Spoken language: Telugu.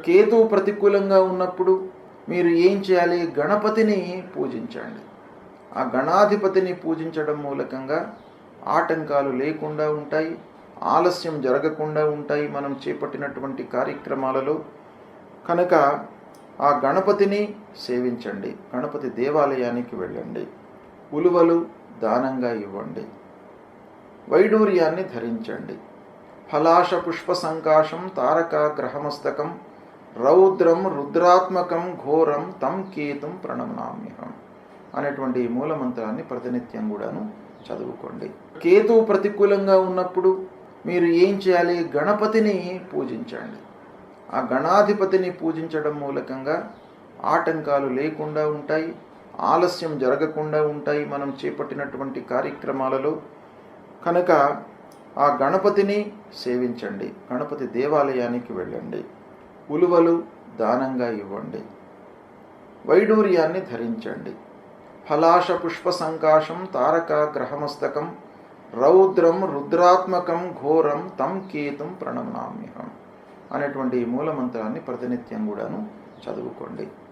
కేతువు ప్రతికూలంగా ఉన్నప్పుడు మీరు ఏం చేయాలి? గణపతిని పూజించండి. ఆ గణాధిపతిని పూజించడం మూలకంగా ఆటంకాలు లేకుండా ఉంటాయి, ఆలస్యం జరగకుండా ఉంటాయి మనం చేపట్టినటువంటి కార్యక్రమాలలో. కనుక ఆ గణపతిని సేవించండి, గణపతి దేవాలయానికి వెళ్ళండి, ఉలువలు దానంగా ఇవ్వండి, వైడూర్యాన్ని ధరించండి. ఫలాశ పుష్ప సంకాశం తారక గ్రహమస్తకం రౌద్రం రుద్రాత్మకం ఘోరం తం కేతుం ప్రణమ్నామ్యహం అనేటువంటి మూలమంత్రాన్ని ప్రతినిత్యం కూడాను చదువుకోండి. కేతువు ప్రతికూలంగా ఉన్నప్పుడు మీరు ఏం చేయాలి? గణపతిని పూజించండి. ఆ గణాధిపతిని పూజించడం మూలకంగా ఆటంకాలు లేకుండా ఉంటాయి, ఆలస్యం జరగకుండా ఉంటాయి మనం చేపట్టినటువంటి కార్యక్రమాలలో. కనుక ఆ గణపతిని సేవించండి, గణపతి దేవాలయానికి వెళ్ళండి, ఉలువలు దానంగా ఇవ్వండి, వైడూర్యాన్ని ధరించండి. ఫలాశ పుష్ప సంకాశం తారక గ్రహమస్తకం రౌద్రం రుద్రాత్మకం ఘోరం తం కేతుం ప్రణమ్నామ్యహం అనేటువంటి మూలమంత్రాన్ని ప్రతినిత్యం కూడాను చదువుకోండి.